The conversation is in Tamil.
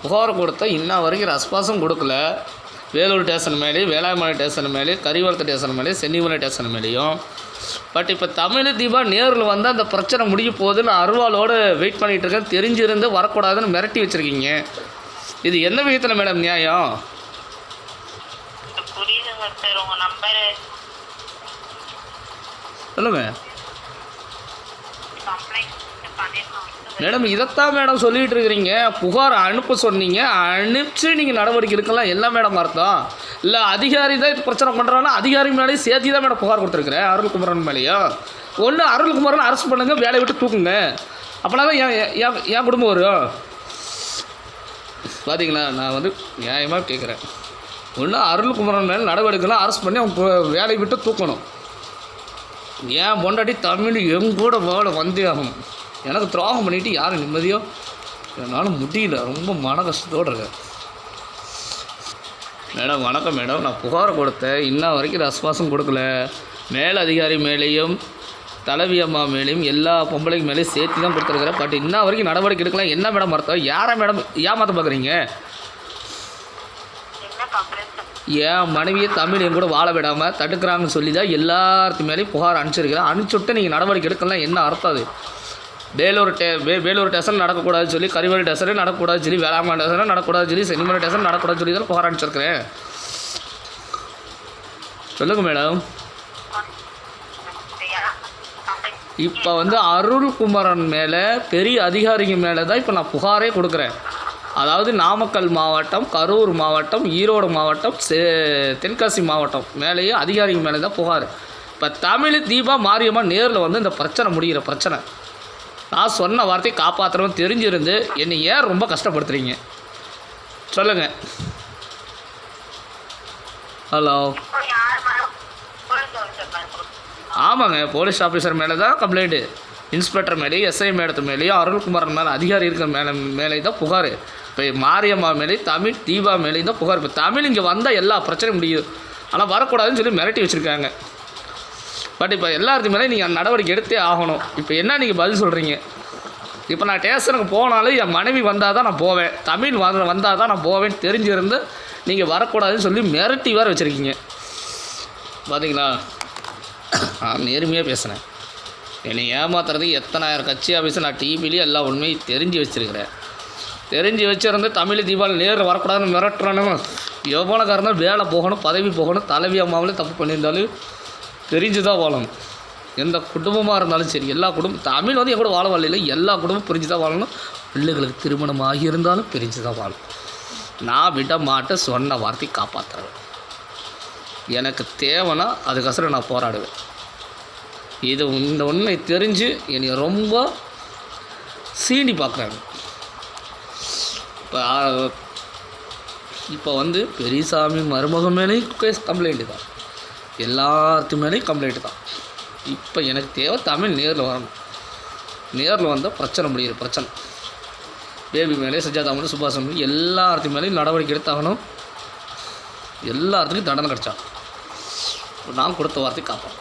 புகார் கொடுத்த இன்ன வரைக்கும் ரெஸ்பான்ஸும் கொடுக்கல. வேலூர் ஸ்டேஷன் மேலேயும், வேளாண்மலை ஸ்டேஷன் மேலேயும், கரிவளத்து ஸ்டேஷன் மேலேயும், சென்னிமலை ஸ்டேஷன் மேலேயும். பட் இப்போ தமிழ் தீபா நேரில் வந்து அந்த பிரச்சனை முடிய போகுதுன்னு அருவாளோடு வெயிட் பண்ணிகிட்டு இருக்கேன். தெரிஞ்சிருந்து வரக்கூடாதுன்னு மிரட்டி வச்சுருக்கீங்க. இது எந்த விதத்தில் மேடம் நியாயம்? சொல்லுங்க மேடம். இதைத்தான் மேடம் சொல்லிகிட்டு இருக்கிறீங்க. புகார் அனுப்ப சொன்னீங்க, அனுப்பிச்சு நீங்கள் நடவடிக்கை எடுக்கலாம். என்ன மேடம் அர்த்தம்? இல்லை அதிகாரி தான் இது பிரச்சனை பண்ணுறாங்கன்னா அதிகாரி மேலேயும் சேர்த்து தான் மேடம் புகார் கொடுத்துருக்குறேன். அருள்குமரன் மேலேயும் ஒன்று அருள்குமரன் அரெஸ்ட் பண்ணுங்க, வேலையை விட்டு தூக்குங்க. அப்போனா தான் என் குடும்பம் வரும். பார்த்தீங்களா, நான் வந்து நியாயமாக கேட்குறேன். ஒன்று அருள்குமரன் மேலே நடவடிக்கைலாம் அரெஸ்ட் பண்ணி அவங்க வேலையை விட்டு தூக்கணும். ஏன் பொண்டாட்டி தமிழ் எங்கூட வேலை வந்தே ஆகணும். எனக்கு துரோகம் பண்ணிவிட்டு யாரும் நிம்மதியோ என்னால் முடியல. ரொம்ப மன கஷ்டத்தோடு இருக்கேன். மேடம் வணக்கம் மேடம். நான் புகார் கொடுத்தேன், இன்ன வரைக்கும் ரெஸ்பான்ஸும் கொடுக்கல. மேல் அதிகாரி மேலேயும், தலைவி அம்மா மேலேயும், எல்லா பொம்பளைக்கு மேலேயும் சேர்த்து தான் கொடுத்துருக்குறேன். பட் இன்ன வரைக்கும் நடவடிக்கை எடுக்கலாம். என்ன மேடம் அர்த்தம்? யாரை மேடம் ஏமாற்ற பார்க்குறீங்க? என் மனைவியை தமிழ் என் கூட வாழ விடாமல் தடுக்கிறாங்கன்னு சொல்லி தான் எல்லாத்து மேலேயும் புகார் அனுப்பிச்சிருக்கிறேன். அனுப்பிச்சுட்டு நீங்கள் நடவடிக்கை எடுக்கலாம். என்ன அர்த்தம் அது? வேலூர் ஸ்டேஷன் நடக்கக்கூடாதுன்னு சொல்லி, கரிவளை ஸ்டேஷன் நடக்கக்கூடாதுன்னு சொல்லி, வேளாண்மை ஸ்டேஷன் நடக்கக்கூடாதுன்னு சொல்லி, சென்னிமலை ஸ்டேஷன் நடக்கக்கூடாதுன்னு சொல்லி தான் புகார் அனுப்பிச்சிருக்கிறேன். சொல்லுங்கள் மேடம். இப்போ வந்து அருள்குமரன் மேலே, பெரிய அதிகாரிங்க மேலே தான் இப்போ நான் புகாரே கொடுக்குறேன். அதாவது நாமக்கல் மாவட்டம், கரூர் மாவட்டம், ஈரோடு மாவட்டம், தென்காசி மாவட்டம் மேலேயே அதிகாரிங்க மேலே தான் புகார். இப்போ தமிழ் தீபா மாரியம்மா நேரில் வந்து இந்த பிரச்சனை முடிகிற பிரச்சனை. நான் சொன்ன வார்த்தையை காப்பாற்றுறோம் தெரிஞ்சிருந்து என்னை ஏன் ரொம்ப கஷ்டப்படுத்துகிறீங்க? சொல்லுங்கள். ஹலோ. ஆமாங்க, போலீஸ் ஆஃபீஸர் மேலே தான் கம்ப்ளைண்ட்டு. இன்ஸ்பெக்டர் மேலேயும், எஸ்ஐ மேடத்து மேலேயும், அருள்குமாரன் மேலே, அதிகாரி இருக்கிற மேலே தான் புகார். இப்போ மாரியம்மா மேலேயும், தமிழ் தீபா மேலேயும் தான் புகார். இப்போ தமிழ் இங்கே வந்தால் எல்லா பிரச்சனையும் முடியுது. ஆனால் வரக்கூடாதுன்னு சொல்லி மிரட்டி வச்சுருக்காங்க. பட் இப்போ எல்லாத்துக்கு மேலே நீங்கள் நடவடிக்கை எடுத்தே ஆகணும். இப்போ என்ன நீங்கள் பதில் சொல்கிறீங்க? இப்போ நான் ஸ்டேஷனுக்கு போனாலும் என் மனைவி வந்தால் தான் நான் போவேன், தமிழ் வந்தால் தான் நான் போவேன்னு தெரிஞ்சிருந்து நீங்கள் வரக்கூடாதுன்னு சொல்லி மிரட்டி வேறு வச்சுருக்கீங்க. பார்த்தீங்களா, நான் நேர்மையாக பேசுகிறேன். என்னை ஏமாத்துறதுக்கு எத்தனாயிரம் கட்சி ஆஃபீஸை நான் டிவிலேயே எல்லா உண்மையும் தெரிஞ்சு வச்சுருக்கிறேன். தெரிஞ்சு வச்சுருந்து தமிழ் தீபாவளி நேரில் வரக்கூடாதுன்னு மிரட்டுறானு. எவ்வளோ காரணம் வேலை போகணும், பதவி போகணும், தலைவி அம்மாவிலே தப்பு பண்ணியிருந்தாலும் தெரிஞ்சு தான் வாழணும். எந்த குடும்பமாக இருந்தாலும் சரி, எல்லா குடும்பம் தமிழ் வந்து எவ்வளோ வாழ வாழல, எல்லா குடும்பம் பிரிஞ்சு தான் வாழணும். பிள்ளைகளுக்கு திருமணம் ஆகியிருந்தாலும் பிரிஞ்சு தான் வாழணும். நான் விட மாட்டேன், சொன்ன வார்த்தை காப்பாற்றுறேன். எனக்கு தேவைன்னா அதுக்கசரம் நான் போராடுவேன். இது இந்த உண்மை தெரிஞ்சு என்னை ரொம்ப சீனி பார்க்குறாங்க. இப்போ வந்து பெரியசாமி மருமகன் மேலேயும் கம்ப்ளைண்ட்டு தான், எல்லாத்து மேலேயும் கம்ப்ளைண்ட்டு தான். இப்போ எனக்கு தேவை தமிழ் நேரில் வரணும். நேரில் வந்தால் பிரச்சனை முடிகிற பிரச்சனை. பேபி மேலே, சஜாதா மேலே, சுபாஷ் மேலே, எல்லாத்துக்கு மேலேயும் நடவடிக்கை எடுத்தாகணும். எல்லாத்துக்கும் தண்டனை கிடச்சா நான் கொடுத்த வார்த்தை காப்பேன்.